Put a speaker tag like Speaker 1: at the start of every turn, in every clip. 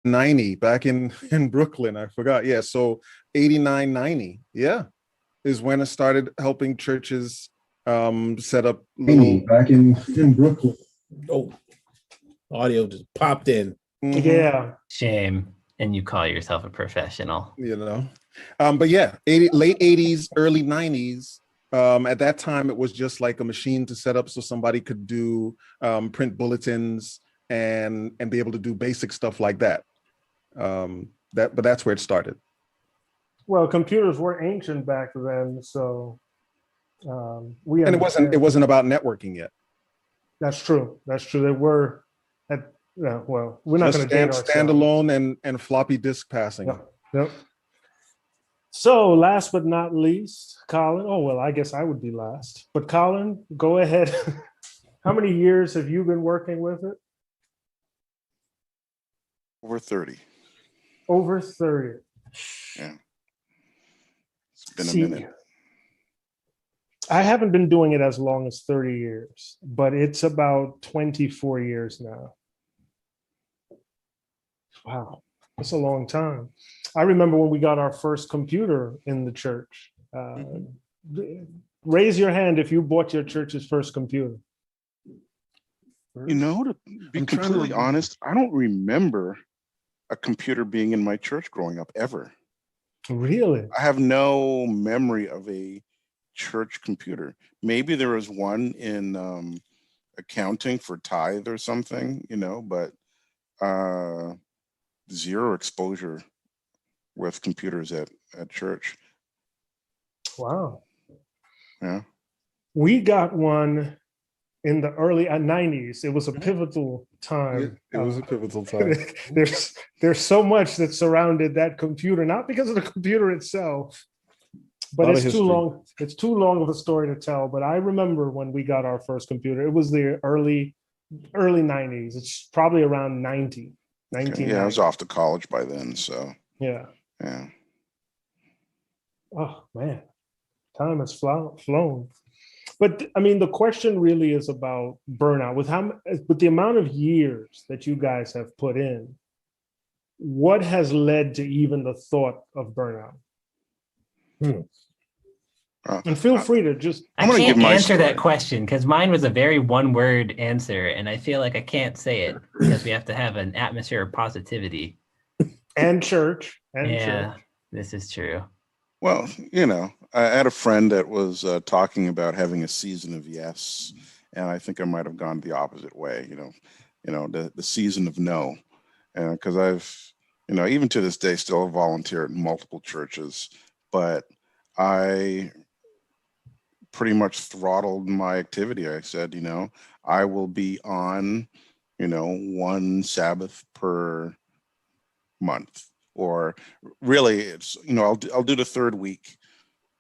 Speaker 1: 90 back in Brooklyn. I forgot. Yeah, so 89, 90. Yeah, is when I started helping churches set up little back in Brooklyn.
Speaker 2: Oh, audio just popped in.
Speaker 3: Yeah.
Speaker 4: Shame. And you call yourself a professional.
Speaker 1: You know. But yeah, late 80s, early 90s. At that time, it was just like a machine to set up so somebody could do print bulletins and be able to do basic stuff like that. But that's where it started.
Speaker 3: Well, computers were ancient back then, so we
Speaker 1: And
Speaker 3: understand.
Speaker 1: it wasn't about networking yet.
Speaker 3: That's true. That's true. They were at well, we're not going to date ourselves.
Speaker 1: Standalone and floppy disk passing.
Speaker 3: Yep. So last but not least, Colin. Oh, well, I guess I would be last. But Colin, go ahead. How many years have you been working with it?
Speaker 5: Over 30.
Speaker 3: Over 30.
Speaker 5: Yeah. It's been a minute.
Speaker 3: I haven't been doing it as long as 30 years, but it's about 24 years now. Wow, that's a long time. I remember when we got our first computer in the church. Raise your hand if you bought your church's first computer.
Speaker 5: You know, to be completely honest, I don't remember a computer being in my church growing up ever.
Speaker 3: Really?
Speaker 5: I have no memory of a church computer. Maybe there was one in accounting for tithe or something, you know, but zero exposure with computers at church.
Speaker 3: Wow.
Speaker 5: Yeah.
Speaker 3: We got one in the early 90s. It was a pivotal time.
Speaker 1: It was a pivotal time.
Speaker 3: There's so much that surrounded that computer, not because of the computer itself, but it's too long. It's too long of a story to tell. But I remember when we got our first computer. It was the early 90s. It's probably around 90.
Speaker 5: Yeah, I was off to college by then, so
Speaker 3: yeah.
Speaker 5: Yeah.
Speaker 3: Oh man, time has flown. But I mean, the question really is about burnout. With the amount of years that you guys have put in, what has led to even the thought of burnout? And feel free to just.
Speaker 4: I can't answer that question because mine was a very one-word answer, and I feel like I can't say it because we have to have an atmosphere of positivity.
Speaker 3: And church.
Speaker 4: Yeah, this is true.
Speaker 5: Well, you know, I had a friend that was talking about having a season of yes, and I think I might have gone the opposite way. You know, the season of no, because I've, you know, even to this day, still volunteer at multiple churches, but I pretty much throttled my activity. I said, you know, I will be on, you know, one Sabbath per month. Or really, it's, you know, I'll do the third week,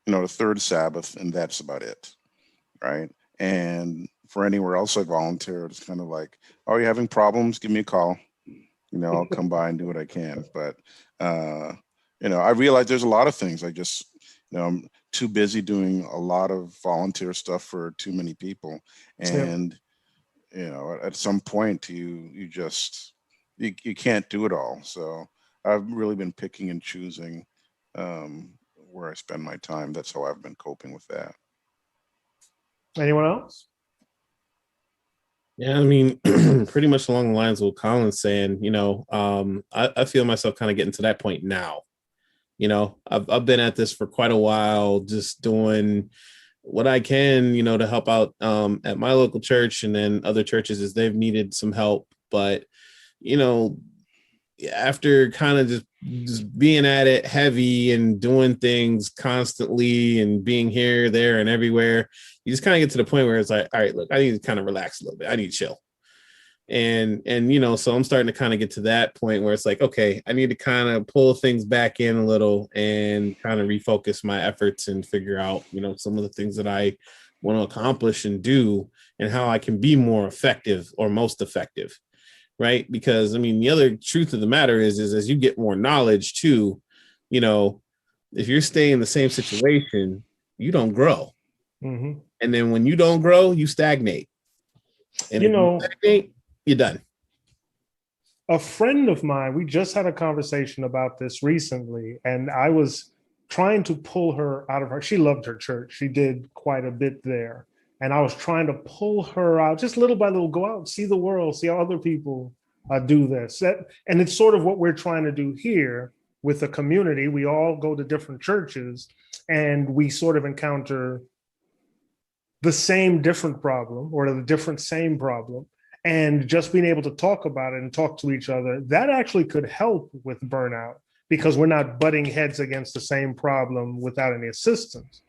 Speaker 5: you know, the third Sabbath, and that's about it, right? And for anywhere else I volunteer, it's kind of like, oh, you're having problems? Give me a call. You know, I'll come by and do what I can. But, you know, I realize there's a lot of things. I just, you know, I'm too busy doing a lot of volunteer stuff for too many people. And, you know, at some point you just, you can't do it all. So I've really been picking and choosing where I spend my time. That's how I've been coping with that.
Speaker 3: Anyone else?
Speaker 2: Yeah, I mean, pretty much along the lines of what Colin's saying, you know, I feel myself kind of getting to that point now. You know, I've been at this for quite a while, just doing what I can, you know, to help out at my local church and then other churches as they've needed some help. But, you know, after kind of just being at it heavy and doing things constantly and being here, there, and everywhere, you just kind of get to the point where it's like, all right, look, I need to kind of relax a little bit. I need to chill. And, you know, so I'm starting to kind of get to that point where it's like, okay, I need to kind of pull things back in a little and kind of refocus my efforts and figure out, you know, some of the things that I want to accomplish and do and how I can be more effective or most effective. Right. Because I mean, the other truth of the matter is as you get more knowledge too, you know, if you're staying in the same situation, you don't grow.
Speaker 3: Mm-hmm.
Speaker 2: And then when you don't grow, you stagnate. And
Speaker 3: you know,
Speaker 2: stagnate, you're done.
Speaker 3: a friend of mine, we just had a conversation about this recently, and I was trying to pull her out of her. She loved her church. She did quite a bit there. And I was trying to pull her out just little by little, go out and see the world, see how other people do this. And it's sort of what we're trying to do here with the community. We all go to different churches and we sort of encounter the same different problem or the different same problem. And just being able to talk about it and talk to each other, that actually could help with burnout because we're not butting heads against the same problem without any assistance.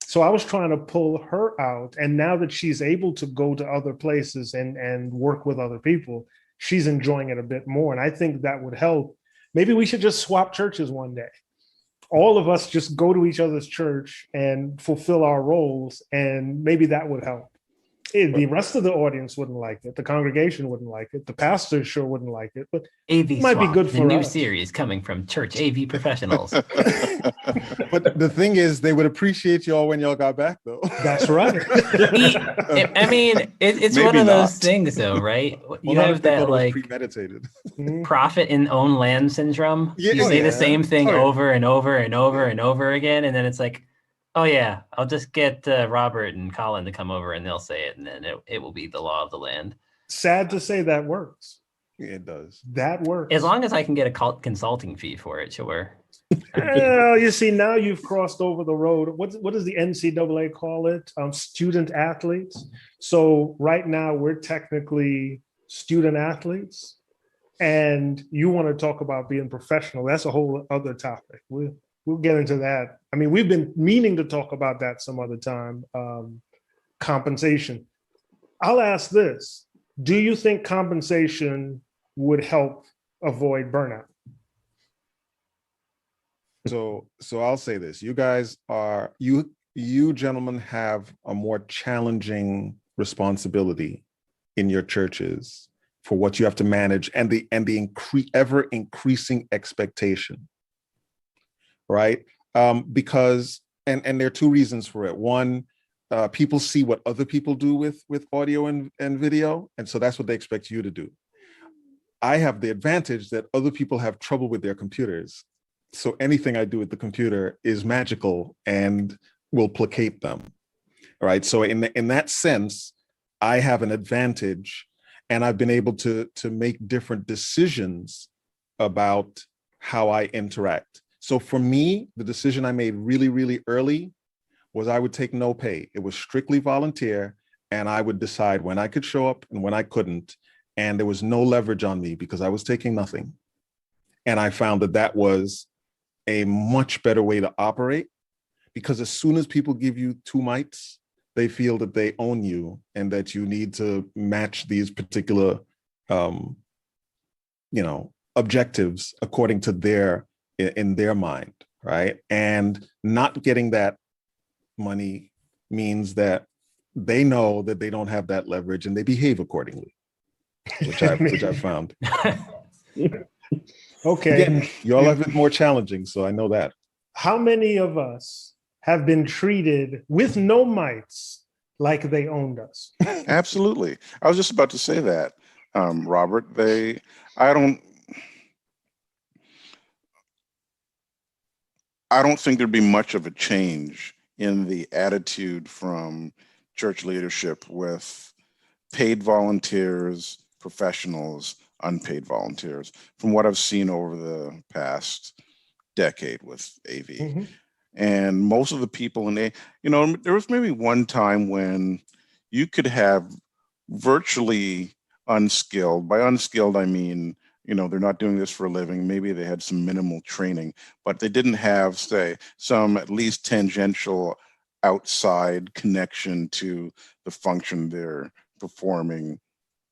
Speaker 3: So I was trying to pull her out. And now that she's able to go to other places and work with other people, she's enjoying it a bit more. And I think that would help. Maybe we should just swap churches one day. All of us just go to each other's church and fulfill our roles. And maybe that would help. The rest of the audience wouldn't like it. The congregation wouldn't like it. The pastor sure wouldn't like it. But
Speaker 4: AV
Speaker 3: it might be
Speaker 4: Swap,
Speaker 3: good
Speaker 4: the
Speaker 3: for
Speaker 4: new
Speaker 3: us.
Speaker 4: series coming from Church AV Professionals.
Speaker 1: But the thing is, they would appreciate y'all when y'all got back, though.
Speaker 3: That's right.
Speaker 4: I mean, it's
Speaker 5: Maybe
Speaker 4: one of those
Speaker 5: not.
Speaker 4: things, though, right?
Speaker 1: Well,
Speaker 4: You
Speaker 1: not
Speaker 4: have
Speaker 1: if they thought
Speaker 4: that
Speaker 1: it was
Speaker 4: like
Speaker 1: premeditated.
Speaker 3: Mhm.
Speaker 4: profit in own land syndrome.
Speaker 1: Yeah,
Speaker 4: You
Speaker 1: oh
Speaker 4: say
Speaker 1: yeah.
Speaker 4: the same thing
Speaker 1: Oh yeah.
Speaker 4: over and over and over and over again, and then it's like, oh yeah, I'll just get Robert and Colin to come over, and they'll say it, and then it will be the law of the land.
Speaker 3: Sad to say that works.
Speaker 1: Yeah, it does.
Speaker 3: That works.
Speaker 4: As long as I can get a consulting fee for it, sure.
Speaker 3: You see, now you've crossed over the road. What does the NCAA call it? Student athletes. So right now we're technically student athletes, and you want to talk about being professional. That's a whole other topic. We'll get into that. I mean, we've been meaning to talk about that some other time. Compensation. I'll ask this. Do you think compensation would help avoid burnout?
Speaker 1: So I'll say this: you guys are you gentlemen have a more challenging responsibility in your churches for what you have to manage and the ever increasing expectation, right? Because and there are two reasons for it. One, people see what other people do with audio and video, and so that's what they expect you to do. I have the advantage that other people have trouble with their computers. So anything I do with the computer is magical and will placate them. All right. So in that sense, I have an advantage, and I've been able to make different decisions about how I interact. So for me, the decision I made really, really early was I would take no pay. It was strictly volunteer, and I would decide when I could show up and when I couldn't. And there was no leverage on me because I was taking nothing. And I found that was a much better way to operate, because as soon as people give you two mites, they feel that they own you and that you need to match these particular, objectives according to in their mind, right? And not getting that money means that they know that they don't have that leverage and they behave accordingly, which I've found.
Speaker 3: Okay.
Speaker 1: Again, y'all have it more challenging, so I know that.
Speaker 3: How many of us have been treated with no mites like they owned us?
Speaker 5: Absolutely. I was just about to say that, Robert. I don't think there'd be much of a change in the attitude from church leadership with paid volunteers, professionals, unpaid volunteers, from what I've seen over the past decade with AV.
Speaker 3: Mm-hmm.
Speaker 5: And most of the people there was maybe one time when you could have virtually unskilled. By unskilled, I mean, they're not doing this for a living. Maybe they had some minimal training, but they didn't have, say, some at least tangential outside connection to the function they're performing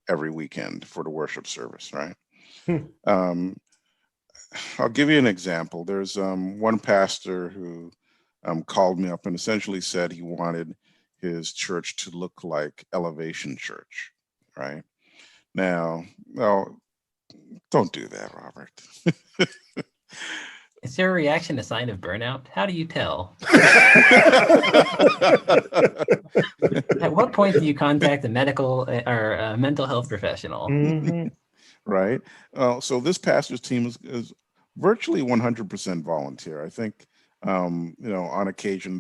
Speaker 5: every weekend for the worship service, right? I'll give you an example. There's one pastor who called me up and essentially said he wanted his church to look like Elevation Church, right? Now, don't do that, Robert.
Speaker 4: Is your reaction a sign of burnout? How do you tell? At what point do you contact a medical or a mental health professional?
Speaker 3: Mm-hmm.
Speaker 5: right? So this pastor's team is virtually 100% volunteer. I think, on occasion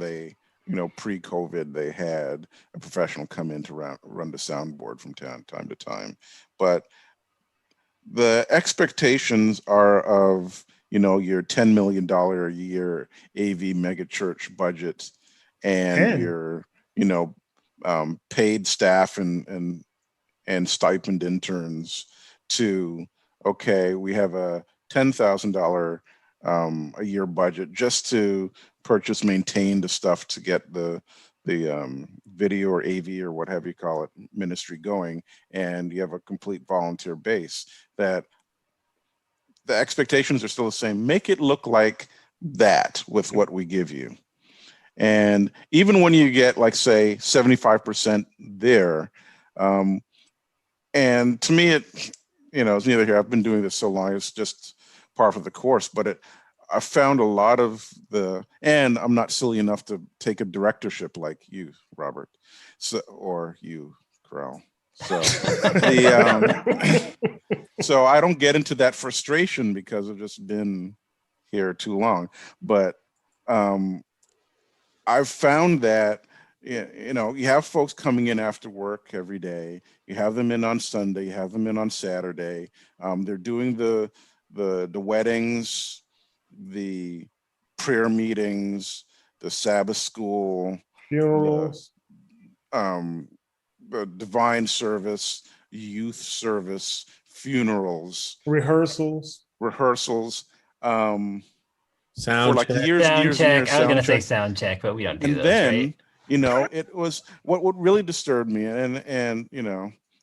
Speaker 5: pre-COVID, they had a professional come in to run the soundboard from time to time. But the expectations are of, your $10 million a year AV megachurch budget and
Speaker 3: 10.
Speaker 5: your, paid staff and stipend interns to, okay, we have a $10,000 a year budget just to maintain the stuff to get the video or AV or whatever you call it ministry going, and you have a complete volunteer base. That the expectations are still the same. Make it look like that with what we give you. And even when you get, like, say 75% there, and to me, it's neither here. I've been doing this so long, it's just part of the course, but I found a lot of and I'm not silly enough to take a directorship like you, Robert, or you, Corral. So so I don't get into that frustration because I've just been here too long. But I've found that you have folks coming in after work every day. You have them in on Sunday. You have them in on Saturday. They're doing the weddings, the prayer meetings, the Sabbath school,
Speaker 3: Funerals,
Speaker 5: the divine service, youth service, funerals,
Speaker 3: rehearsals.
Speaker 2: Sound
Speaker 5: For like
Speaker 2: check.
Speaker 5: years,
Speaker 4: Sound
Speaker 5: years,
Speaker 4: check.
Speaker 5: years.
Speaker 4: I was gonna
Speaker 5: sound
Speaker 4: say
Speaker 5: check.
Speaker 4: sound check, but we don't do
Speaker 5: And
Speaker 4: those,
Speaker 5: then,
Speaker 4: right?
Speaker 5: it was what really disturbed me, and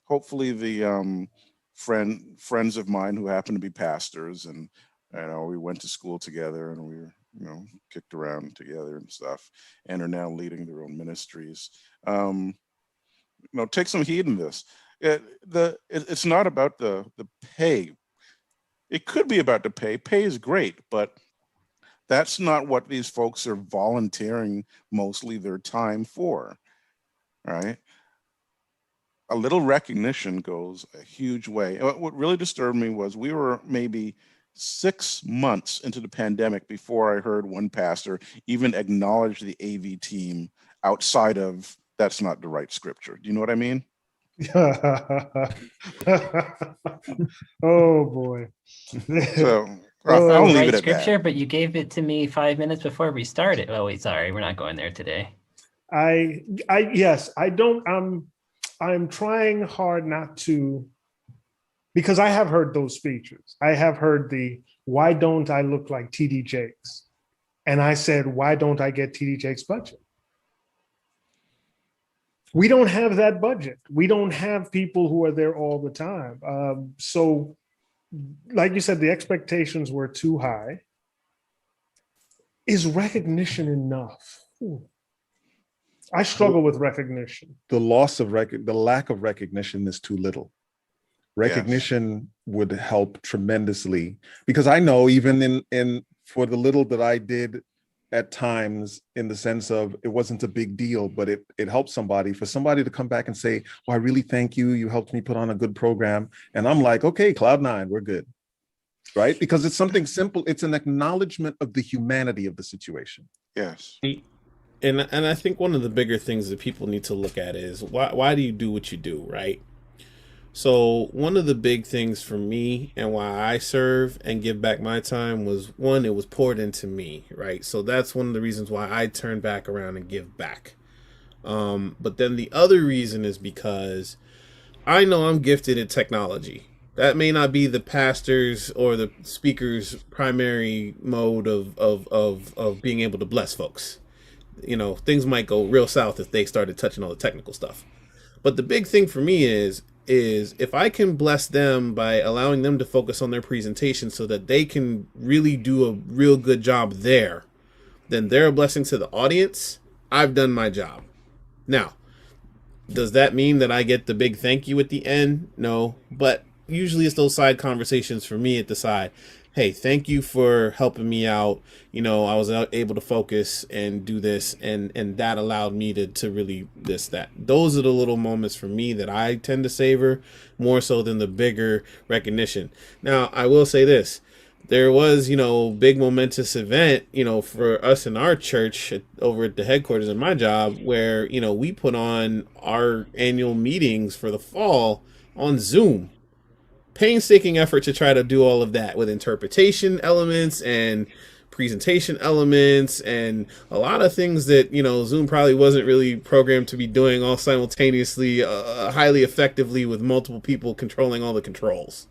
Speaker 5: hopefully the friends of mine who happen to be pastors, and we went to school together, and we were kicked around together and stuff, and are now leading their own ministries. Take some heed in this. It's not about the pay. It could be about the pay. Pay is great, but that's not what these folks are volunteering mostly their time for, right? A little recognition goes a huge way. What really disturbed me was we were maybe 6 months into the pandemic before I heard one pastor even acknowledge the AV team outside of that's not the right scripture. Do you know what I mean?
Speaker 3: Oh boy.
Speaker 5: So
Speaker 3: Oh,
Speaker 5: I'll
Speaker 4: Sounds
Speaker 5: leave
Speaker 4: right
Speaker 5: it at
Speaker 4: scripture,
Speaker 5: that.
Speaker 4: but you gave it to me 5 minutes before we started. Oh wait, sorry, we're not going there today.
Speaker 3: Yes, I don't, I'm trying hard not to, because I have heard those speeches. I have heard why don't I look like TD Jakes? And I said, why don't I get TD Jakes' budget? We don't have that budget. We don't have people who are there all the time. So like you said, the expectations were too high. Is recognition enough? I struggle with recognition.
Speaker 1: The lack of recognition is too little. Recognition would help tremendously, because I know even in for the little that I did at times, in the sense of it wasn't a big deal, but it helped somebody. For somebody to come back and say, "Oh, I really thank you. You helped me put on a good program," and I'm like, "Okay, Cloud9, we're good," right? Because it's something simple. It's an acknowledgement of the humanity of the situation.
Speaker 5: Yes.
Speaker 2: And I think one of the bigger things that people need to look at is why do you do what you do, right? So one of the big things for me and why I serve and give back my time was, one, it was poured into me, right? So that's one of the reasons why I turn back around and give back. But then the other reason is because I know I'm gifted in technology. That may not be the pastor's or the speaker's primary mode of being able to bless folks. Things might go real south if they started touching all the technical stuff. But the big thing for me is if I can bless them by allowing them to focus on their presentation so that they can really do a real good job there, then they're a blessing to the audience. I've done my job. Now, does that mean that I get the big thank you at the end? No, but usually it's those side conversations for me at the side. hey, thank you for helping me out. I was able to focus and do this, and that allowed me to really this that. Those are the little moments for me that I tend to savor more so than the bigger recognition. Now, I will say this. There was, big momentous event, for us in our church over at the headquarters of my job where, we put on our annual meetings for the fall on Zoom. Painstaking effort to try to do all of that with interpretation elements and presentation elements and a lot of things that Zoom probably wasn't really programmed to be doing all simultaneously, highly effectively with multiple people controlling all the controls.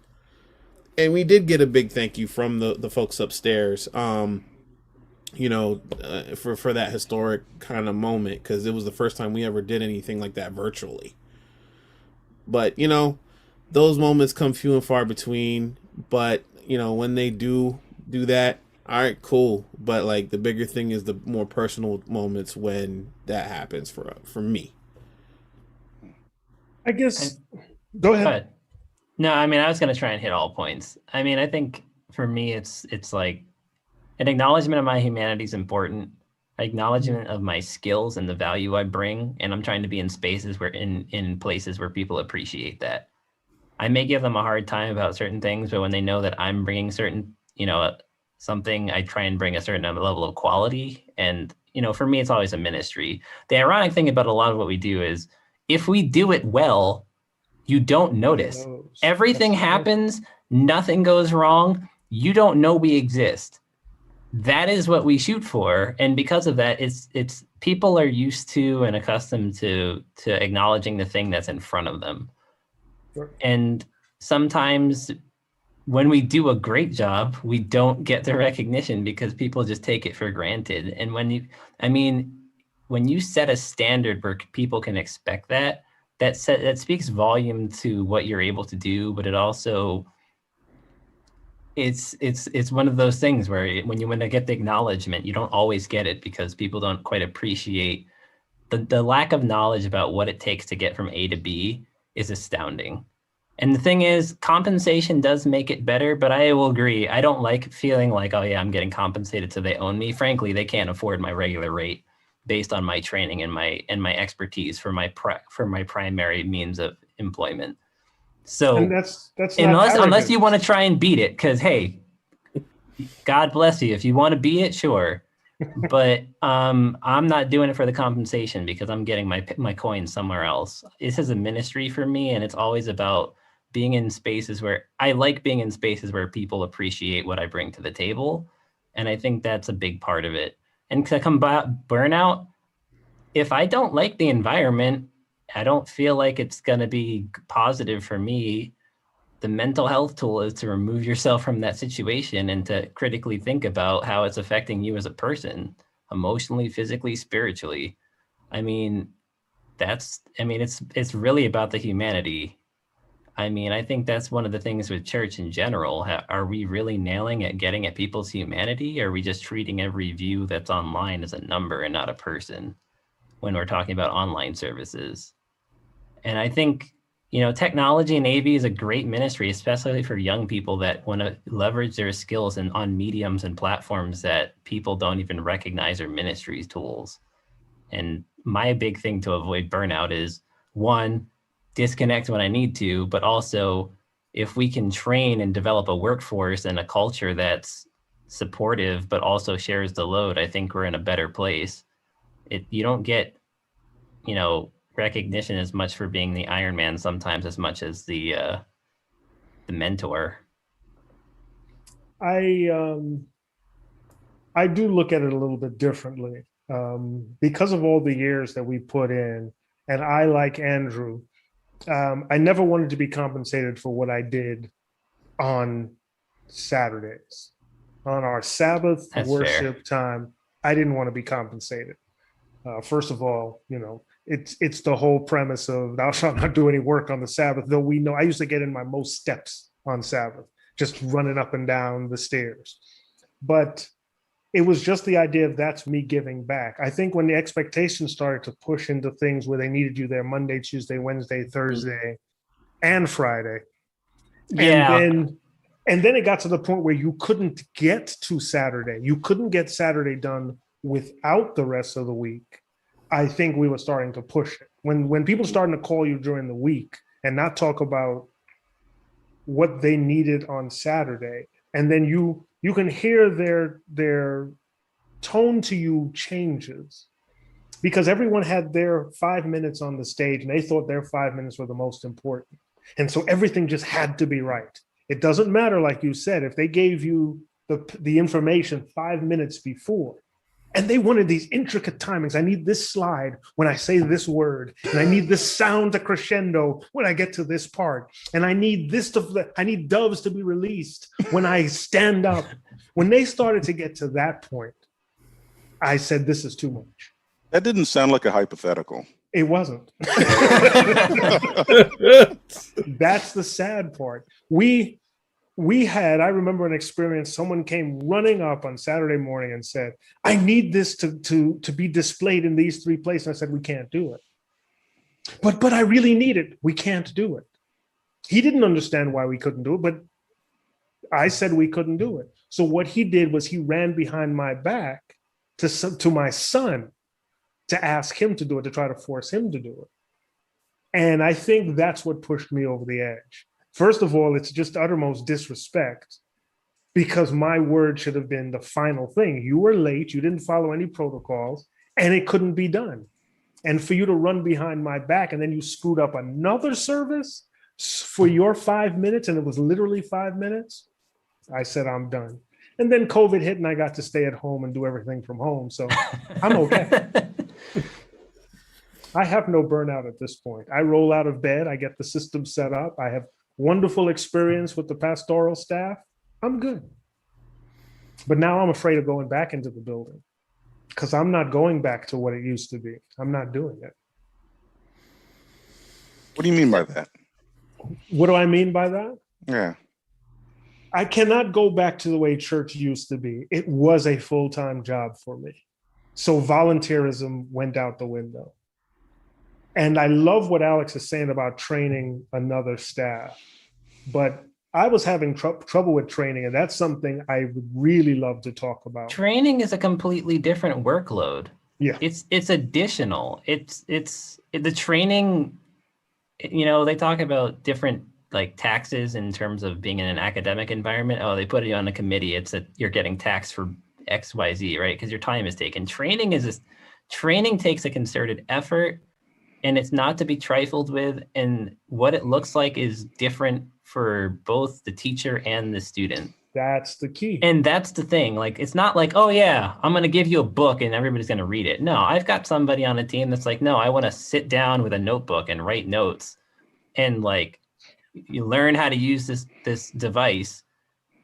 Speaker 2: And we did get a big thank you from the folks upstairs, for that historic kind of moment, because it was the first time we ever did anything like that virtually. But those moments come few and far between. But when they do that, all right, cool. But like the bigger thing is the more personal moments when that happens for me.
Speaker 3: I guess. Go ahead.
Speaker 4: But no, I mean, I was going to try and hit all points. I mean, I think for me, it's like an acknowledgement of my humanity is important. Acknowledgement of my skills and the value I bring, and I'm trying to be in spaces where in places where people appreciate that. I may give them a hard time about certain things, but when they know that I'm bringing certain, something, I try and bring a certain level of quality. And for me, it's always a ministry. The ironic thing about a lot of what we do is, if we do it well, you don't notice. Everything happens, nothing goes wrong. You don't know we exist. That is what we shoot for, and because of that, it's people are used to and accustomed to acknowledging the thing that's in front of them.
Speaker 3: Sure.
Speaker 4: And sometimes when we do a great job, we don't get the recognition because people just take it for granted. And when you set a standard where people can expect that speaks volume to what you're able to do, but it also it's one of those things where when I get the acknowledgement, you don't always get it because people don't quite appreciate the lack of knowledge about what it takes to get from A to B is astounding. And the thing is, compensation does make it better, but I will agree. I don't like feeling like, oh yeah, I'm getting compensated so they own me. Frankly, they can't afford my regular rate based on my training and my expertise for my primary means of employment. So
Speaker 3: And that's
Speaker 4: unless you want to try and beat it, because hey, God bless you. If you want to beat it, sure. But I'm not doing it for the compensation because I'm getting my coins somewhere else. This is a ministry for me, and it's always about being in spaces where I like being in spaces where people appreciate what I bring to the table. And I think that's a big part of it. And to combat burnout, if I don't like the environment, I don't feel like it's going to be positive for me. The mental health tool is to remove yourself from that situation and to critically think about how it's affecting you as a person, emotionally, physically, spiritually. It's really about the humanity. I think that's one of the things with church in general. Are we really nailing at getting at people's humanity? Or are we just treating every view that's online as a number and not a person when we're talking about online services? And I think, technology in AV is a great ministry, especially for young people that want to leverage their skills on mediums and platforms that people don't even recognize are ministries tools. And my big thing to avoid burnout is, one, disconnect when I need to, but also if we can train and develop a workforce and a culture that's supportive, but also shares the load, I think we're in a better place. You don't get, recognition as much for being the Iron Man sometimes as much as the mentor.
Speaker 3: I do look at it a little bit differently because of all the years that we put in, and I, like Andrew, I never wanted to be compensated for what I did on Saturdays. On our Sabbath
Speaker 4: That's
Speaker 3: worship time, I didn't want to be compensated. First of all, it's the whole premise of thou shalt not do any work on the Sabbath, though we know I used to get in my most steps on Sabbath, just running up and down the stairs. But it was just the idea of that's me giving back. I think when the expectations started to push into things where they needed you there Monday, Tuesday, Wednesday, Thursday, and Friday.
Speaker 4: Yeah.
Speaker 3: And then And then it got to the point where you couldn't get to Saturday. You couldn't get Saturday done without the rest of the week. I think we were starting to push it. When people starting to call you during the week and not talk about what they needed on Saturday, and then you can hear their tone to you changes because everyone had their 5 minutes on the stage and they thought their 5 minutes were the most important. And so everything just had to be right. It doesn't matter, like you said, if they gave you the information 5 minutes before, and they wanted these intricate timings. I need this slide when I say this word, and I need this sound to crescendo when I get to this part, and I need I need doves to be released when I stand up. When they started to get to that point, I said, this is too much.
Speaker 5: That didn't sound like a hypothetical.
Speaker 3: It wasn't. That's the sad part. I remember an experience, someone came running up on Saturday morning and said, I need this to be displayed in these 3 places. And I said, we can't do it. But I really need it. We can't do it. He didn't understand why we couldn't do it, but I said we couldn't do it. So what he did was he ran behind my back to my son to ask him to do it, to try to force him to do it. And I think that's what pushed me over the edge. First of all, it's just uttermost disrespect because my word should have been the final thing. You were late, you didn't follow any protocols, and it couldn't be done. And for you to run behind my back and then you screwed up another service for your 5 minutes, and it was literally 5 minutes, I said, I'm done. And then COVID hit and I got to stay at home and do everything from home. So I'm okay. I have no burnout at this point. I roll out of bed, I get the system set up, I have wonderful experience with the pastoral staff. I'm good. But now I'm afraid of going back into the building because I'm not going back to what it used to be. I'm not doing it.
Speaker 5: What do you mean by that?
Speaker 3: What do I mean by that?
Speaker 5: Yeah.
Speaker 3: I cannot go back to the way church used to be. It was a full-time job for me. So volunteerism went out the window. And I love what Alex is saying about training another staff, but I was having trouble with training, and that's something I would really love to talk about.
Speaker 4: Training is a completely different workload.
Speaker 3: Yeah,
Speaker 4: it's additional. It's the training. You know, they talk about different like taxes in terms of being in an academic environment. Oh, they put you on a committee. It's that you're getting taxed for X, Y, Z, right? Because your time is taken. Training takes a concerted effort. And it's not to be trifled with. And what it looks like is different for both the teacher and the student.
Speaker 3: that's the key.
Speaker 4: And that's the thing. Like, it's not like, oh yeah, I'm going to give you a book and everybody's going to read it. No, I've got somebody on a team that's like, no, I want to sit down with a notebook and write notes and like, you learn how to use this device.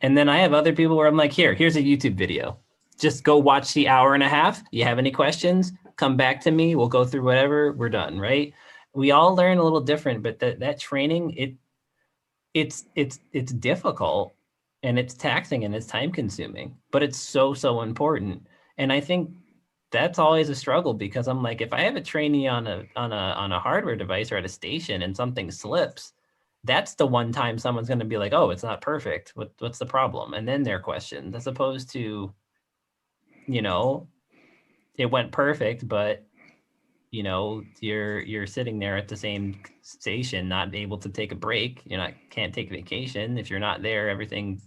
Speaker 4: And then I have other people where I'm like, here's a YouTube video. Just go watch the hour and a half. You have any questions? Come back to me. We'll go through whatever. We're done, right? We all learn a little different, but that training, it's difficult and it's taxing and it's time consuming, but it's so important. And I think that's always a struggle because I'm like, if I have a trainee on a hardware device or at a station and something slips, that's the one time someone's going to be like, oh, it's not perfect. What's the problem? And then their questions, as opposed to, you know, it went perfect, but you know, you're sitting there at the same station, not able to take a break. Can't take vacation. If you're not there, everything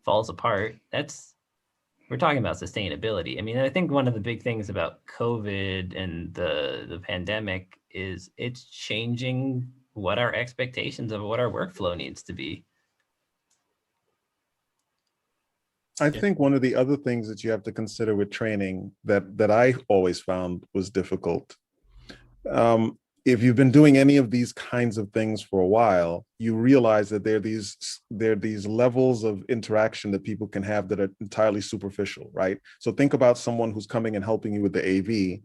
Speaker 4: falls apart. We're talking about sustainability. I mean, I think one of the big things about COVID and the pandemic is it's changing what our expectations of what our workflow needs to be.
Speaker 1: I think one of the other things that you have to consider with training that I always found was difficult. If you've been doing any of these kinds of things for a while, you realize that there are these levels of interaction that people can have that are entirely superficial, right? So think about someone who's coming and helping you with the AV,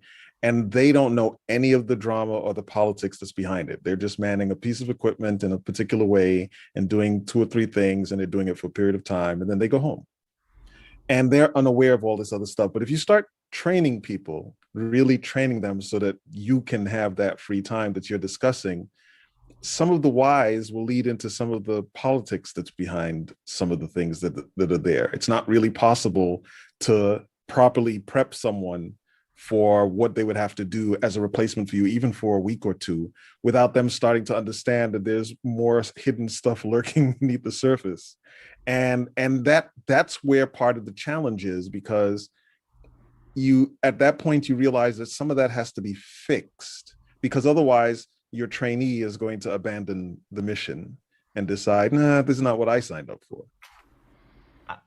Speaker 1: and they don't know any of the drama or the politics that's behind it. They're just manning a piece of equipment in a particular way and doing 2 or 3 things, and they're doing it for a period of time, and then they go home. And they're unaware of all this other stuff. But if you start training people, really training them so that you can have that free time that you're discussing, some of the whys will lead into some of the politics that's behind some of the things that are there. It's not really possible to properly prep someone for what they would have to do as a replacement for you, even for a week or two, without them starting to understand that there's more hidden stuff lurking beneath the surface. And that's where part of the challenge is, because you, at that point, you realize that some of that has to be fixed, because otherwise your trainee is going to abandon the mission and decide, nah, this is not what I signed up for.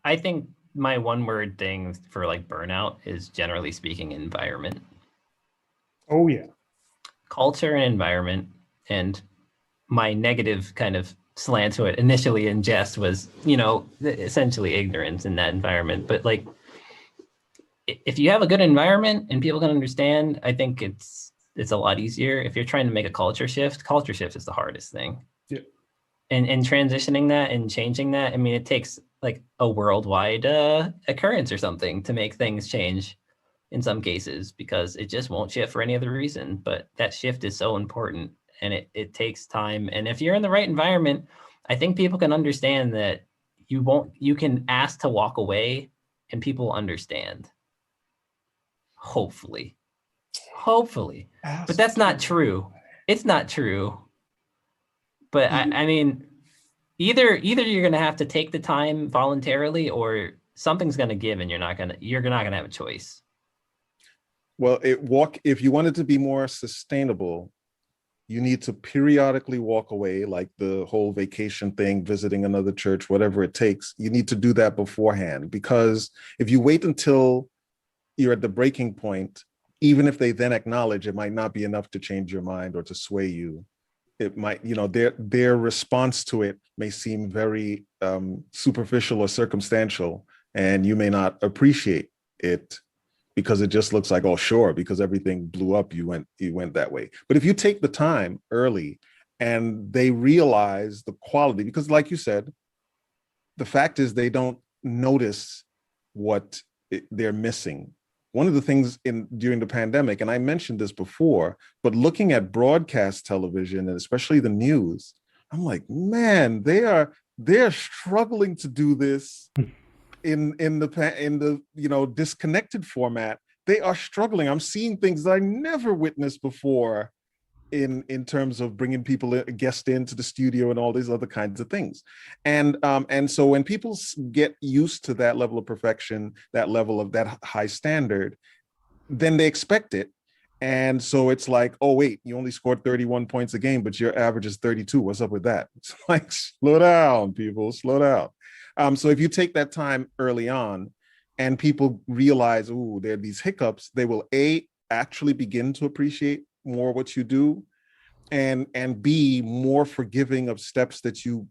Speaker 4: I think my one word thing for like burnout is, generally speaking, environment.
Speaker 3: Oh yeah.
Speaker 4: Culture and environment. And my negative kind of slant to it initially in jest was, essentially ignorance in that environment. But like, if you have a good environment and people can understand, I think it's a lot easier. If you're trying to make a culture shift is the hardest thing.
Speaker 3: Yeah.
Speaker 4: And transitioning that and changing that, I mean, it takes like a worldwide occurrence or something to make things change in some cases, because it just won't shift for any other reason. But that shift is so important, and it takes time. And if you're in the right environment, I think people can understand that you can ask to walk away and people understand. Hopefully. But that's not true. It's not true. But I mean, either you're going to have to take the time voluntarily, or something's going to give and you're not going to have a choice.
Speaker 1: Well, if you want it to be more sustainable, you need to periodically walk away, like the whole vacation thing, visiting another church, whatever it takes. You need to do that beforehand, because if you wait until you're at the breaking point, even if they then acknowledge, it might not be enough to change your mind or to sway you. It might, their response to it may seem very superficial or circumstantial, and you may not appreciate it because it just looks like, oh, sure, because everything blew up, you went that way. But if you take the time early and they realize the quality, because like you said, the fact is they don't notice what they're missing. One of the things during the pandemic, and I mentioned this before, but looking at broadcast television and especially the news, I'm like, man, they're struggling to do this in the disconnected format. They are struggling. I'm seeing things that I never witnessed before in terms of bringing people, guests into the studio and all these other kinds of things. And so when people get used to that level of perfection, that level of that high standard, then they expect it. And so it's like, oh, wait, you only scored 31 points a game, but your average is 32. What's up with that? It's like, slow down, people, slow down. So if you take that time early on and people realize, oh, there are these hiccups, they will actually begin to appreciate more what you do, and B, more forgiving of steps that you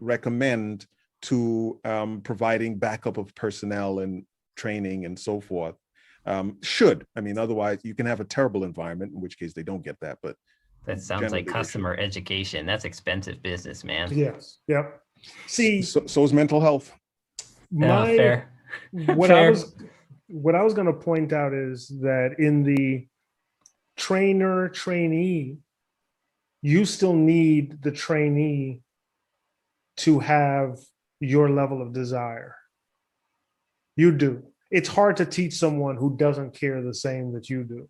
Speaker 1: recommend to providing backup of personnel and training and so forth. Otherwise you can have a terrible environment, in which case they don't get that. But
Speaker 4: that sounds like customer education. That's expensive business, man.
Speaker 3: Yes. Yep. See,
Speaker 1: so is mental health.
Speaker 4: Fair.
Speaker 3: What
Speaker 4: Fair.
Speaker 3: I was going to point out is that in the trainee, you still need the trainee to have your level of desire. You do. It's hard to teach someone who doesn't care the same that you do.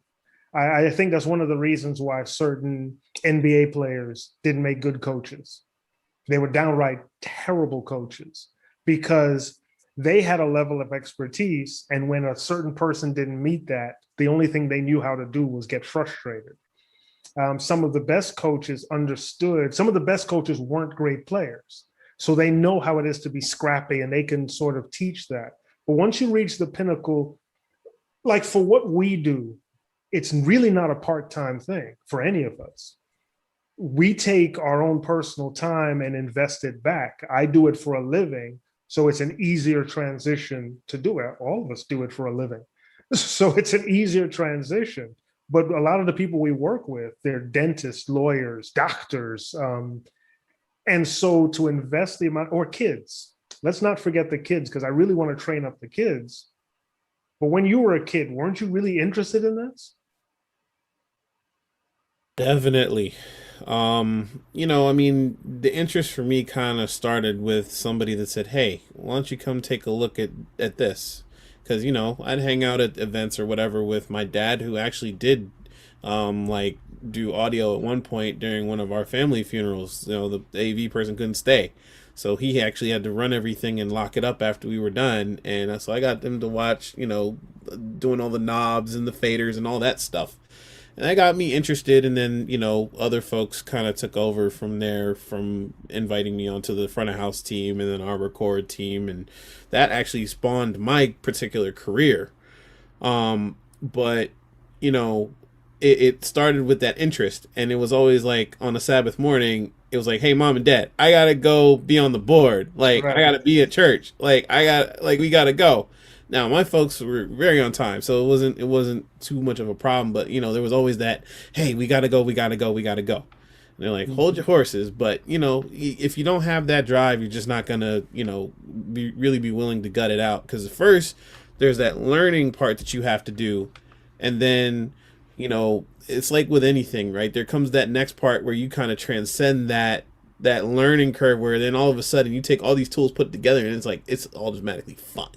Speaker 3: I think that's one of the reasons why certain NBA players didn't make good coaches. They were downright terrible coaches because they had a level of expertise, and when a certain person didn't meet that, the only thing they knew how to do was get frustrated. Some of the best coaches understood, some of the best coaches weren't great players. So they know how it is to be scrappy, and they can sort of teach that. But once you reach the pinnacle, like for what we do, it's really not a part-time thing for any of us. We take our own personal time and invest it back. I do it for a living, so it's an easier transition to do it. All of us do it for a living. So it's an easier transition. But a lot of the people we work with, they're dentists, lawyers, doctors. And so to invest the amount, or kids, let's not forget the kids, because I really want to train up the kids. But when you were a kid, weren't you really interested in this?
Speaker 2: Definitely. I mean, the interest for me kind of started with somebody that said, "Hey, why don't you come take a look at this?" Because I'd hang out at events or whatever with my dad, who actually did like do audio at one point during one of our family funerals. The AV person couldn't stay, so he actually had to run everything and lock it up after we were done. And so I got them to watch, doing all the knobs and the faders and all that stuff. And that got me interested, and then other folks kind of took over from there, from inviting me onto the front of house team and then our record team, and that actually spawned my particular career. But it started with that interest, and it was always like on a Sabbath morning, it was like, "Hey, mom and dad, I gotta go be on the board. Like,
Speaker 3: Right.
Speaker 2: I gotta be at church. Like, we gotta go." Now, my folks were very on time, so it wasn't too much of a problem. But there was always that, "Hey, we gotta go, we gotta go, we gotta go." And they're like, "Hold your horses." But if you don't have that drive, you're just not gonna be willing to gut it out. Because first, there's that learning part that you have to do, and then it's like with anything, right? There comes that next part where you kind of transcend that learning curve, where then all of a sudden you take all these tools put together, and it's like it's automatically fun.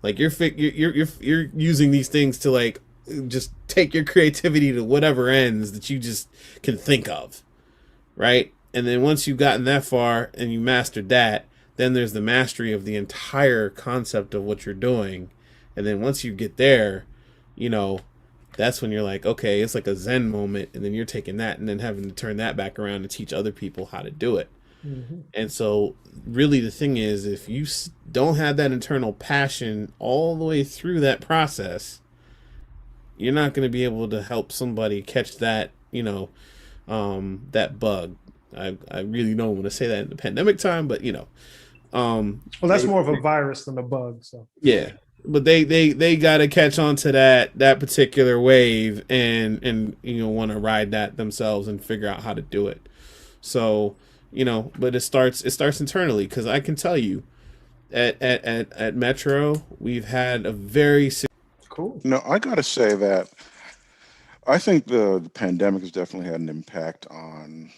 Speaker 2: Like you're using these things to like just take your creativity to whatever ends that you just can think of, right? And then once you've gotten that far and you mastered that, then there's the mastery of the entire concept of what you're doing. And then once you get there, that's when you're like, okay, it's like a Zen moment, and then you're taking that and then having to turn that back around and teach other people how to do it.
Speaker 3: Mhm.
Speaker 2: And so, really, the thing is, if you don't have that internal passion all the way through that process, you're not going to be able to help somebody catch that, that bug. I really don't want to say that in the pandemic time, but
Speaker 3: Well, that's more of a virus than a bug. So
Speaker 2: yeah. But they got to catch on to that particular wave and want to ride that themselves and figure out how to do it. So but it starts internally, because I can tell you at Metro we've had a very
Speaker 3: cool.
Speaker 5: I got to say that I think the pandemic has definitely had an impact on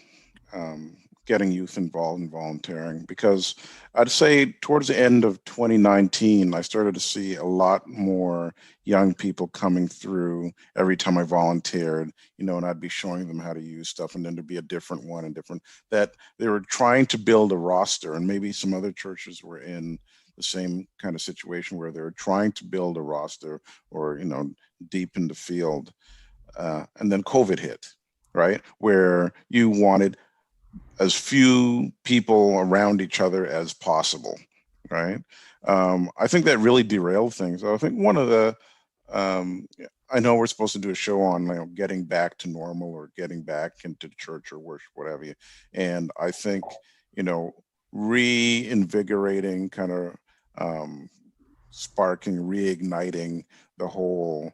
Speaker 5: getting youth involved in volunteering, because I'd say towards the end of 2019, I started to see a lot more young people coming through every time I volunteered, and I'd be showing them how to use stuff, and then there'd be a different one and different, that they were trying to build a roster. And maybe some other churches were in the same kind of situation where they were trying to build a roster or, deep in the field. And then COVID hit, right? Where you wanted as few people around each other as possible, right? I think that really derailed things. I think one of the, I know we're supposed to do a show on getting back to normal or getting back into church or worship, whatever you. And I think, reinvigorating, kind of sparking, reigniting the whole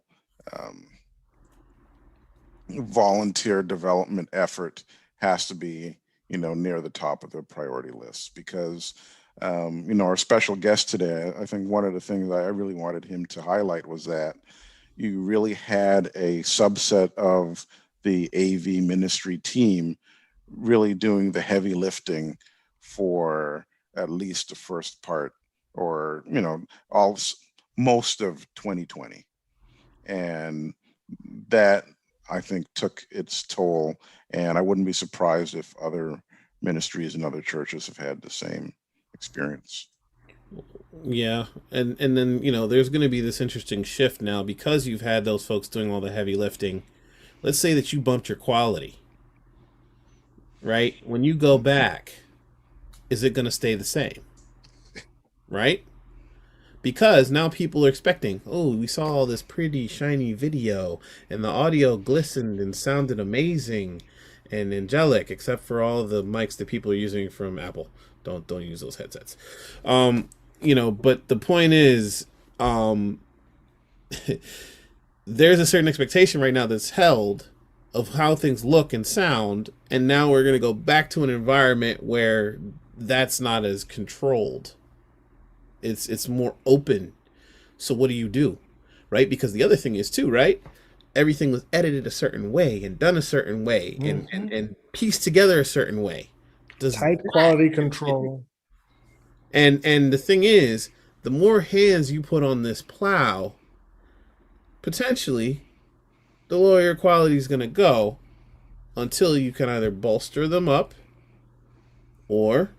Speaker 5: volunteer development effort has to be near the top of the priority list, because our special guest today, I think one of the things I really wanted him to highlight was that you really had a subset of the AV ministry team really doing the heavy lifting for at least the first part, or all most of 2020. And that, I think, took its toll, and I wouldn't be surprised if other ministries and other churches have had the same experience.
Speaker 2: Yeah, and then there's going to be this interesting shift now, because you've had those folks doing all the heavy lifting. Let's say that you bumped your quality, right? When you go back, is it going to stay the same, right? Because now people are expecting, oh, we saw all this pretty shiny video and the audio glistened and sounded amazing and angelic, except for all the mics that people are using from Apple. Don't use those headsets. But the point is, there's a certain expectation right now that's held of how things look and sound, and now we're going to go back to an environment where that's not as controlled. It's more open. So what do you do, right? Because the other thing is too, right? everything was edited a certain way and done a certain way and pieced together a certain way.
Speaker 3: Tight quality control.
Speaker 2: And the thing is, the more hands you put on this plow, potentially the lower your quality is going to go, until you can either bolster them up or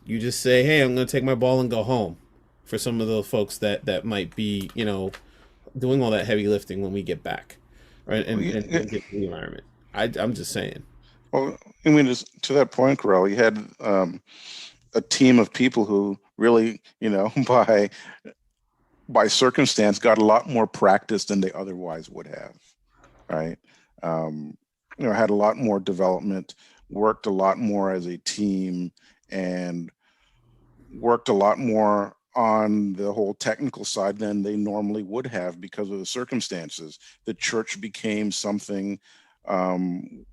Speaker 2: you just say, hey, I'm going to take my ball and go home, for some of the folks that might be, doing all that heavy lifting when we get back, right? And get to the environment. I'm just saying.
Speaker 5: Well, I mean, just to that point, Corral, you had a team of people who really, by circumstance, got a lot more practice than they otherwise would have, right? Had a lot more development, worked a lot more as a team, and worked a lot more on the whole technical side than they normally would have because of the circumstances. The church became something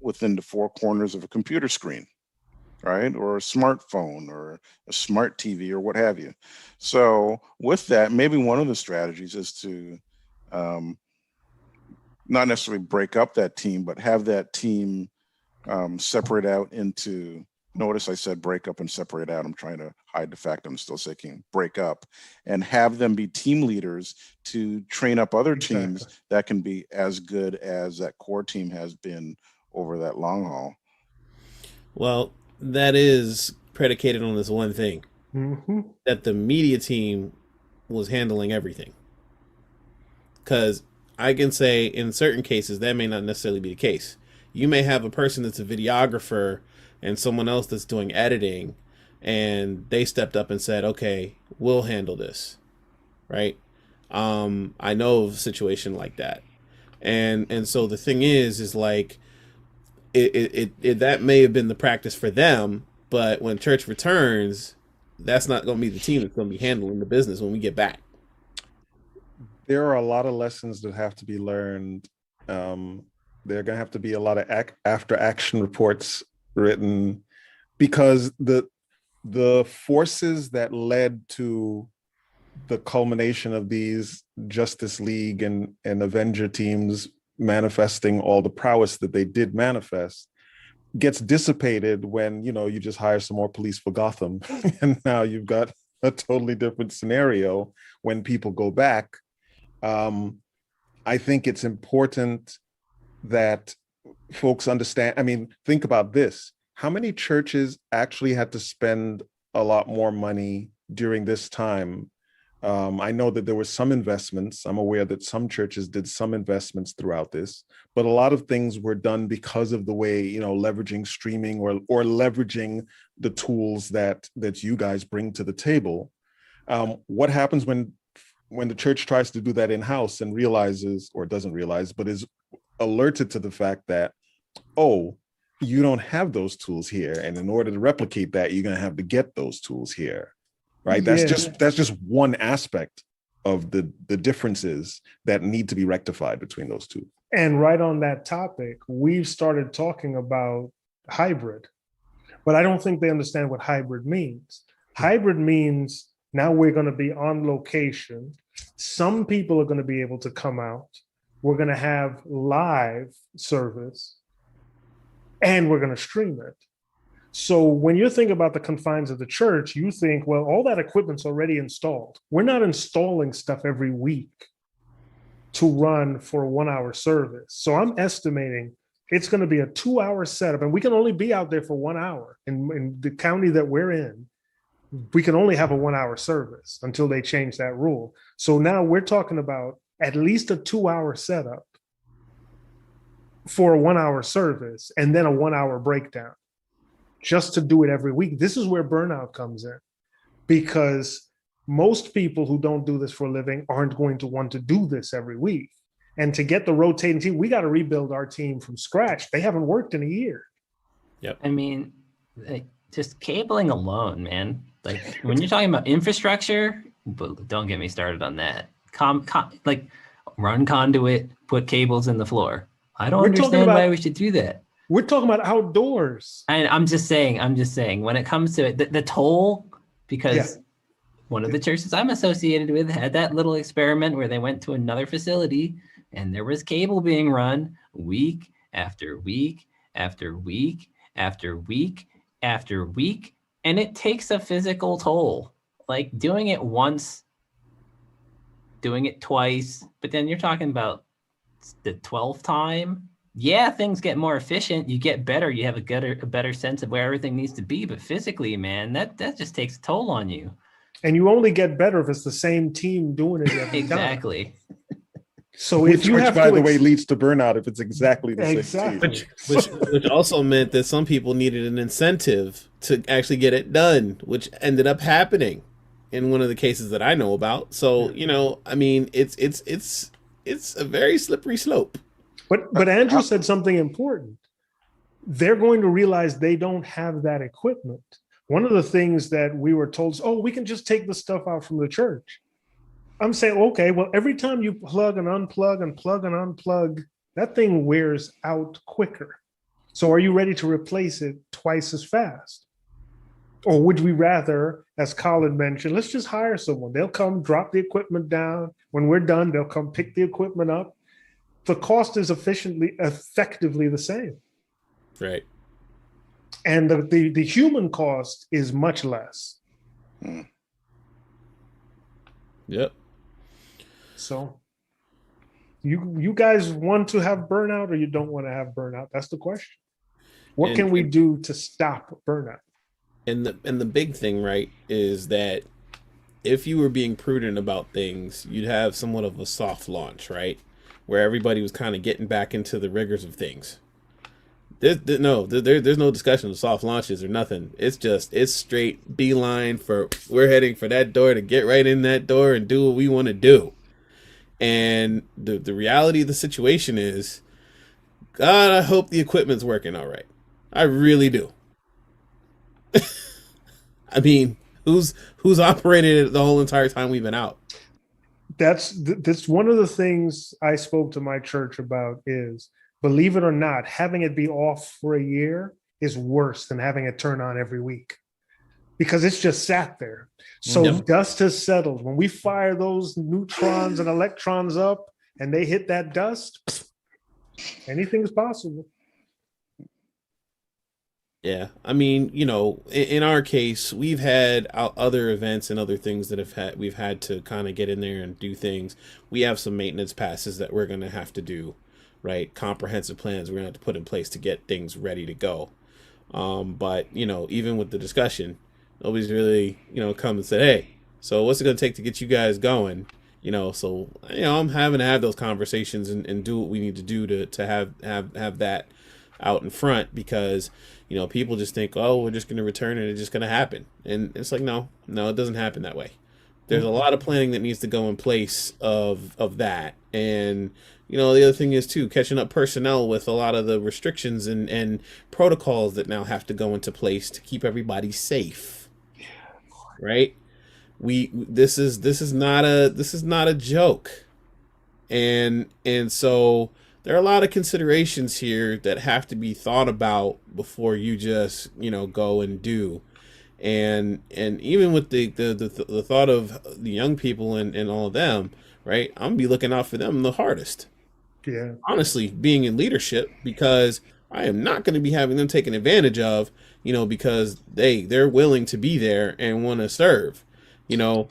Speaker 5: within the four corners of a computer screen, right? Or a smartphone or a smart TV or what have you. So with that, maybe one of the strategies is to not necessarily break up that team, but have that team separate out into, notice I said break up and separate out. I'm trying to hide the fact I'm still saying break up, and have them be team leaders to train up other teams that can be as good as that core team has been over that long haul.
Speaker 2: Well, that is predicated on this one thing, that the media team was handling everything. Because I can say in certain cases that may not necessarily be the case. You may have a person that's a videographer and someone else that's doing editing, and they stepped up and said, okay, we'll handle this, right? I know of a situation like that. And so the thing is like, it that may have been the practice for them, but when church returns, that's not going to be the team that's going to be handling the business when we get back.
Speaker 1: There are a lot of lessons that have to be learned. There are going to have to be a lot of after action reports written, because the forces that led to the culmination of these Justice League and Avenger teams manifesting all the prowess that they did manifest gets dissipated when you just hire some more police for Gotham and now you've got a totally different scenario when people go back. I think it's important that folks understand. I mean, think about this. How many churches actually had to spend a lot more money during this time? I know that there were some investments. I'm aware that some churches did some investments throughout this, but a lot of things were done because of the way, leveraging streaming or leveraging the tools that you guys bring to the table. What happens when the church tries to do that in-house and realizes, or doesn't realize, but is alerted to the fact that, oh, you don't have those tools here, and in order to replicate that, you're going to have to get those tools here, right? That's just one aspect of the differences that need to be rectified between those two.
Speaker 3: And right on that topic, we've started talking about hybrid, but I don't think they understand what hybrid means. Hybrid means now we're going to be on location. Some people are going to be able to come out. We're going to have live service, and we're going to stream it. So when you think about the confines of the church, you think, well, all that equipment's already installed. We're not installing stuff every week to run for a 1 hour service. So I'm estimating it's going to be a 2 hour setup, and we can only be out there for 1 hour. In the county that we're in, we can only have a 1 hour service until they change that rule. So now we're talking about at least a 2 hour setup for a 1 hour service, and then a 1 hour breakdown just to do it every week. This is where burnout comes in, because most people who don't do this for a living aren't going to want to do this every week. And to get the rotating team, we got to rebuild our team from scratch. They haven't worked in a year.
Speaker 2: Yep.
Speaker 4: I mean, just cabling alone, man. Like when you're talking about infrastructure, but don't get me started on that. Like run conduit, put cables in the floor. I don't understand why we should do that.
Speaker 3: We're talking about outdoors.
Speaker 4: And I'm just saying, when it comes to it, the toll, because one of the churches I'm associated with had that little experiment where they went to another facility and there was cable being run week after week after week after week after week, and it takes a physical toll. Like doing it once, doing it twice, but then you're talking about the 12th time. Yeah, things get more efficient. You get better. You have a better sense of where everything needs to be. But physically, man, that just takes a toll on you.
Speaker 3: And you only get better if it's the same team doing it every time.
Speaker 4: Exactly.
Speaker 3: So if you
Speaker 1: which
Speaker 3: have
Speaker 1: by
Speaker 3: to
Speaker 1: the way, leads to burnout if it's exactly the same
Speaker 3: Exactly.
Speaker 1: team.
Speaker 2: which also meant that some people needed an incentive to actually get it done, which ended up happening in one of the cases that I know about. So, you know, I mean, it's a very slippery slope.
Speaker 3: But Andrew said something important. They're going to realize they don't have that equipment. One of the things that we were told is, oh, we can just take the stuff out from the church. I'm saying, okay, well, every time you plug and unplug and plug and unplug, that thing wears out quicker. So are you ready to replace it twice as fast? Or would we rather, as Colin mentioned, let's just hire someone. They'll come drop the equipment down. When we're done, they'll come pick the equipment up. The cost is effectively the same.
Speaker 2: Right.
Speaker 3: And the human cost is much less.
Speaker 2: Yep.
Speaker 3: So you guys want to have burnout or you don't want to have burnout? That's the question. What
Speaker 2: And-
Speaker 3: can we do to stop burnout?
Speaker 2: And the big thing, right, is that if you were being prudent about things, you'd have somewhat of a soft launch, right? Where everybody was kind of getting back into the rigors of things. There's no discussion of soft launches or nothing. It's straight beeline for we're heading for that door to get right in that door and do what we want to do. And the reality of the situation is, God, I hope the equipment's working all right. I really do. I mean, who's operated it the whole entire time we've been out?
Speaker 3: That's one of the things I spoke to my church about is, believe it or not, having it be off for a year is worse than having it turn on every week because it's just sat there. So
Speaker 2: Yep.
Speaker 3: dust has settled. When we fire those neutrons and electrons up and they hit that dust, anything is possible.
Speaker 2: Yeah, I mean, you know, in our case, we've had other events and other things that we've had to kind of get in there and do things. We have some maintenance passes that we're going to have to do, right? Comprehensive plans we're going to have to put in place to get things ready to go. But, you know, even with the discussion, nobody's really, you know, come and said, hey, so what's it going to take to get you guys going? You know, so, you know, I'm having to have those conversations and do what we need to do to have that out in front because, you know, people just think, oh, we're just going to return and it's just going to happen. And it's like, no, it doesn't happen that way. There's a lot of planning that needs to go in place of that. And, you know, the other thing is, too, catching up personnel with a lot of the restrictions and protocols that now have to go into place to keep everybody safe. Right? This is not a joke. And so there are a lot of considerations here that have to be thought about before you just, you know, go and do. And even with the thought of the young people and all of them, right? I'm gonna be looking out for them the hardest.
Speaker 3: Yeah.
Speaker 2: Honestly, being in leadership, because I am not going to be having them taken advantage of, you know, because they're willing to be there and want to serve. You know,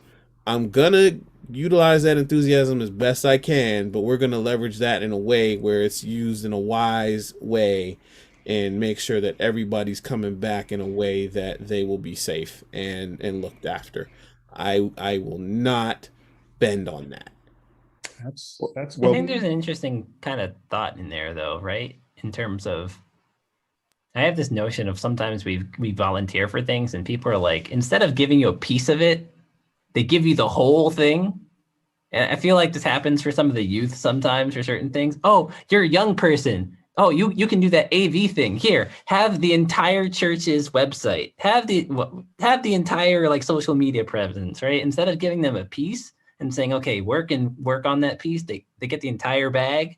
Speaker 2: I'm gonna utilize that enthusiasm as best I can, but we're gonna leverage that in a way where it's used in a wise way and make sure that everybody's coming back in a way that they will be safe and looked after. I will not bend on that.
Speaker 3: That's
Speaker 4: I
Speaker 1: Well,
Speaker 4: think there's an interesting kind of thought in there, though, right? In terms of, I have this notion of sometimes we volunteer for things and people are like, instead of giving you a piece of it, they give you the whole thing. And I feel like this happens for some of the youth sometimes for certain things. Oh, you're a young person. Oh, you can do that AV thing. Here, have the entire church's website. Have the entire like social media presence, right? Instead of giving them a piece and saying, okay, work on that piece, they get the entire bag.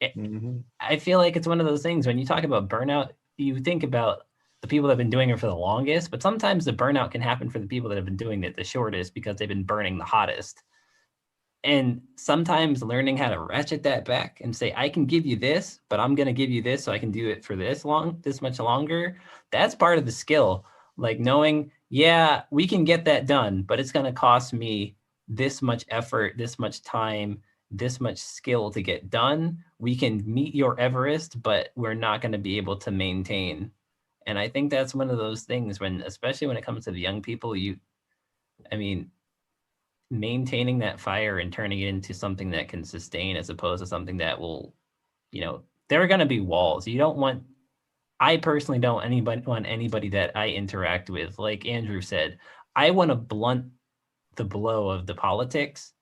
Speaker 1: mhm.
Speaker 4: I feel like it's one of those things when you talk about burnout, you think about the people that have been doing it for the longest, but sometimes the burnout can happen for the people that have been doing it the shortest because they've been burning the hottest. And sometimes learning how to ratchet that back and say, I can give you this, but I'm going to give you this so I can do it for this much longer. That's part of the skill. Like knowing, yeah, we can get that done, but it's going to cost me this much effort, this much time, this much skill to get done. We can meet your Everest, but we're not going to be able to maintain. And I think that's one of those things when, especially when it comes to the young people, maintaining that fire and turning it into something that can sustain as opposed to something that will, there are going to be walls. I personally don't want anybody that I interact with, like Andrew said, I want to blunt the blow of the politics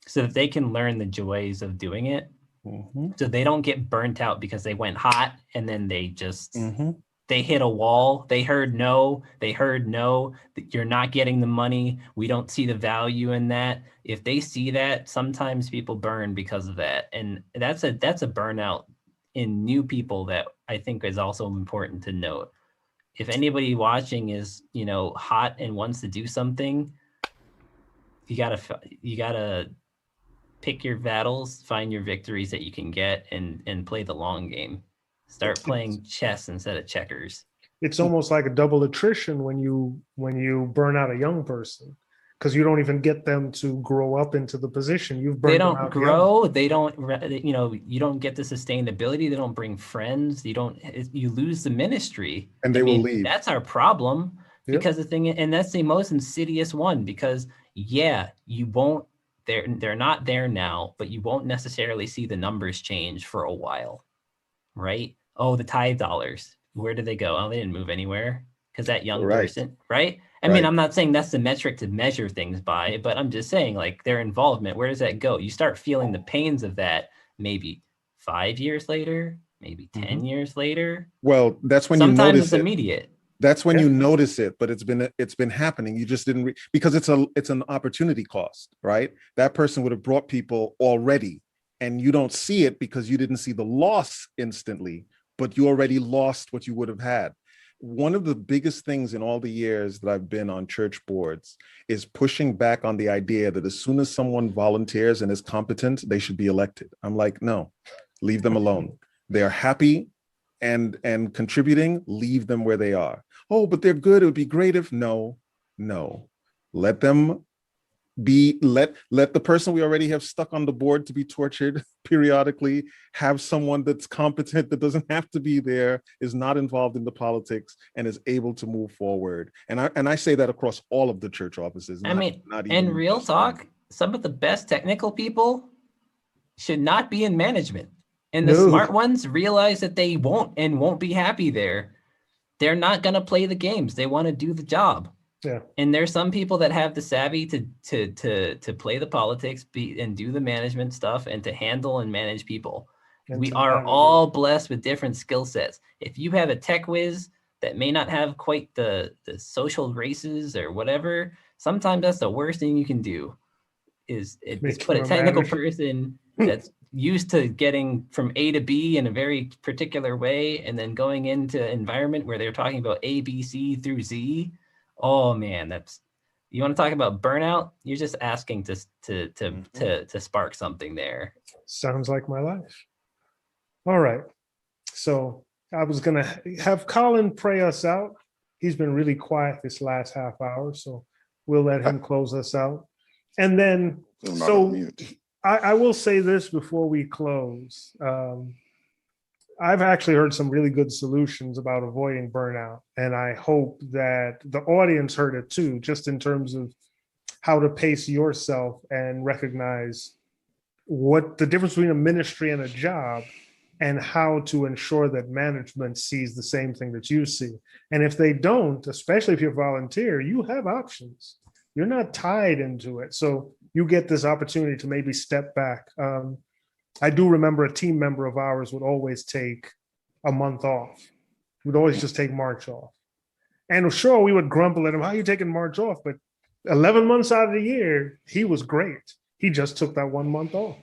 Speaker 4: so that they can learn the joys of doing it.
Speaker 1: Mm-hmm.
Speaker 4: So they don't get burnt out because they went hot and then they just,
Speaker 1: Mm-hmm.
Speaker 4: they hit a wall. They heard no, that you're not getting the money. We don't see the value in that. If they see that, sometimes people burn because of that. And that's a burnout in new people that I think is also important to note. If anybody watching is, hot and wants to do something, you gotta pick your battles, find your victories that you can get, and play the long game. Start playing chess instead of checkers.
Speaker 3: It's almost like a double attrition when you burn out a young person, because you don't even get them to grow up into the position you've burned.
Speaker 4: They
Speaker 3: them
Speaker 4: don't
Speaker 3: out
Speaker 4: grow.
Speaker 3: young.
Speaker 4: They don't. You don't get the sustainability. They don't bring friends. You lose the ministry,
Speaker 1: And they will leave.
Speaker 4: That's our problem.
Speaker 3: Yep.
Speaker 4: Because the thing, and that's the most insidious one. Because you won't. They're not there now, but you won't necessarily see the numbers change for a while, right? Oh, the tithe dollars. Where did they go? Oh, they didn't move anywhere because that young person, right? I mean, I'm not saying that's the metric to measure things by, but I'm just saying like their involvement, where does that go? You start feeling the pains of that maybe 5 years later, maybe 10 years later.
Speaker 1: Well, that's when
Speaker 4: sometimes
Speaker 1: you notice
Speaker 4: it's
Speaker 1: it.
Speaker 4: Immediate.
Speaker 1: That's when you notice it, but it's been happening. You just didn't because it's an opportunity cost, right? That person would have brought people already, and you don't see it because you didn't see the loss instantly, but you already lost what you would have had. One of the biggest things in all the years that I've been on church boards is pushing back on the idea that as soon as someone volunteers and is competent, they should be elected. I'm like, no, leave them alone. They are happy and contributing, leave them where they are. Oh, but they're good. It would be great if no. Let them be, let the person we already have stuck on the board to be tortured periodically, have someone that's competent, that doesn't have to be there, is not involved in the politics, and is able to move forward. And I say that across all of the church offices.
Speaker 4: Not even real talk, some of the best technical people should not be in management. And the smart ones realize that they won't be happy there. They're not going to play the games. They want to do the job.
Speaker 3: Yeah.
Speaker 4: And there's some people that have the savvy to play the politics and do the management stuff and to handle and manage people. And we are all blessed with different skill sets. If you have a tech whiz that may not have quite the social graces or whatever, sometimes that's the worst thing you can do is put a technical person that's used to getting from A to B in a very particular way, and then going into an environment where they're talking about A, B, C through Z. Oh man, you want to talk about burnout? You're just asking to spark something there.
Speaker 3: Sounds like my life. All right. So I was gonna have Colin pray us out. He's been really quiet this last half hour, so we'll let him close us out. And then I will say this before we close. I've actually heard some really good solutions about avoiding burnout, and I hope that the audience heard it too, just in terms of how to pace yourself and recognize what the difference between a ministry and a job, and how to ensure that management sees the same thing that you see. And if they don't, especially if you're a volunteer, you have options. You're not tied into it. So you get this opportunity to maybe step back. I do remember a team member of ours would always take a month off. We'd always just take March off. And sure, we would grumble at him, how are you taking March off? But 11 months out of the year, he was great. He just took that 1 month off.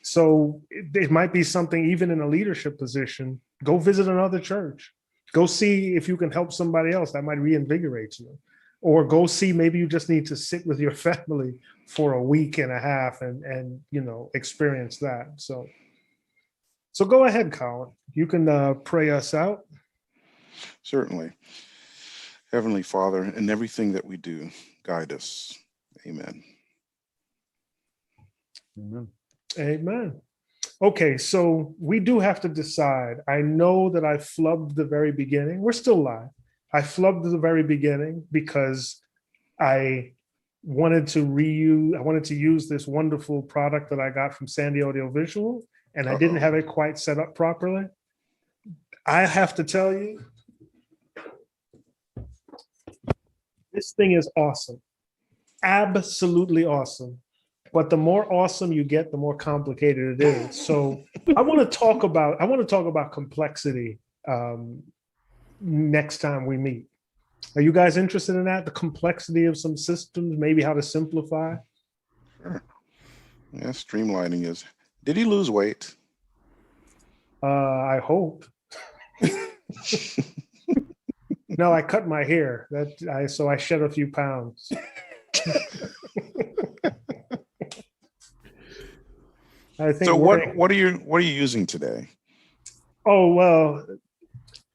Speaker 3: So it might be something, even in a leadership position, go visit another church. Go see if you can help somebody else. That might reinvigorate you. or go see, maybe you just need to sit with your family for a week and a half and experience that. So go ahead, Colin. You can pray us out.
Speaker 5: Certainly. Heavenly Father, in everything that we do, guide us. Amen.
Speaker 3: Amen. Okay, so we do have to decide. I know that I flubbed the very beginning. We're still live. I flubbed the very beginning because I wanted to use this wonderful product that I got from Sandy Audio Visual, and I didn't have it quite set up properly. I have to tell you, this thing is awesome. Absolutely awesome. But the more awesome you get, the more complicated it is. So I want to talk about complexity next time we meet. Are you guys interested in that? The complexity of some systems, maybe how to simplify?
Speaker 5: Sure. Yeah, streamlining is. Did he lose weight?
Speaker 3: I hope. No, I cut my hair. So I shed a few pounds. I think.
Speaker 5: So what are you using today?
Speaker 3: Oh well,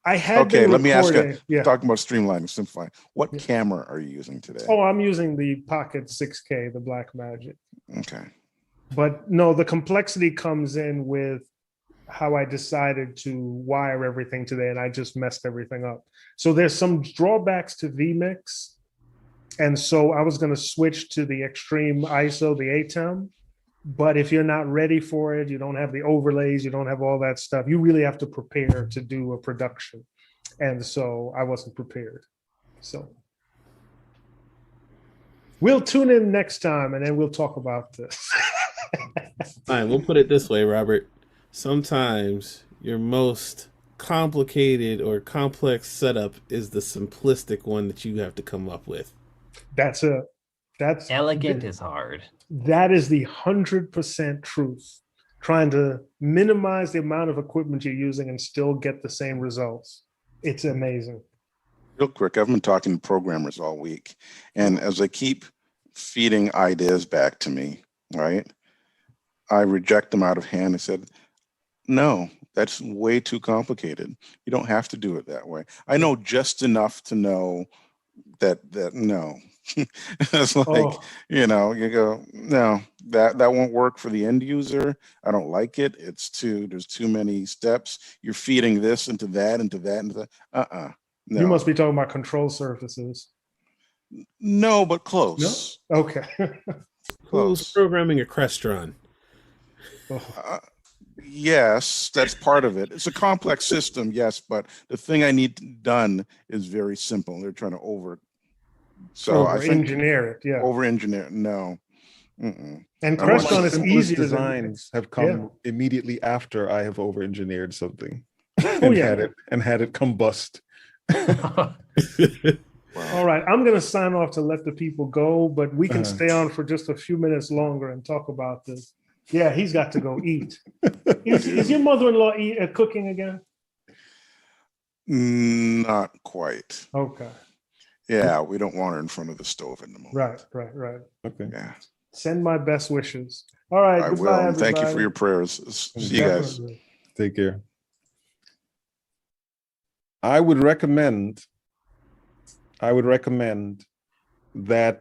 Speaker 3: I had.
Speaker 5: Okay, let me ask you.
Speaker 3: Yeah.
Speaker 5: Talking about streamlining, simplifying. What camera are you using today?
Speaker 3: Oh, I'm using the Pocket 6K, the Blackmagic.
Speaker 5: Okay.
Speaker 3: But no, the complexity comes in with how I decided to wire everything today, and I just messed everything up. So there's some drawbacks to vMix, and so I was going to switch to the extreme ISO, the ATEM. But if you're not ready for it, you don't have the overlays, you don't have all that stuff, you really have to prepare to do a production. And so I wasn't prepared. So we'll tune in next time and then we'll talk about this.
Speaker 2: Fine, we'll put it this way, Robert. Sometimes your most complicated or complex setup is the simplistic one that you have to come up with.
Speaker 3: That's
Speaker 4: Elegant is hard.
Speaker 3: That is the 100% truth. Trying to minimize the amount of equipment you're using and still get the same results. It's amazing.
Speaker 5: Real quick, I've been talking to programmers all week, and as they keep feeding ideas back to me, right, I reject them out of hand. I said, no, that's way too complicated. You don't have to do it that way. I know just enough to know that no. It's like, you go, no, that won't work for the end user. I don't like it. There's too many steps. You're feeding this into that, into that, into that. No.
Speaker 3: You must be talking about control surfaces.
Speaker 5: No, but close.
Speaker 3: No? Okay.
Speaker 2: Who's programming a Crestron?
Speaker 5: Yes, that's part of it. It's a complex system, yes, but the thing I need done is very simple. They're trying to
Speaker 3: over-engineer it, yeah.
Speaker 5: Over-engineer, no. Mm-mm.
Speaker 3: And Crestron is easier
Speaker 1: designs have come immediately after I have over-engineered something and had it combust.
Speaker 5: Wow.
Speaker 3: All right, I'm going to sign off to let the people go, but we can stay on for just a few minutes longer and talk about this. Yeah, he's got to go eat. Is your mother-in-law cooking again?
Speaker 5: Not quite.
Speaker 3: Okay.
Speaker 5: Yeah, we don't want her in front of the stove in the moment.
Speaker 3: Right.
Speaker 1: Okay.
Speaker 5: Yeah.
Speaker 3: Send my best wishes. All right.
Speaker 5: I
Speaker 3: Goodbye,
Speaker 5: will.
Speaker 3: everybody.
Speaker 5: Thank you for your prayers. See you guys.
Speaker 1: Take care. I would recommend that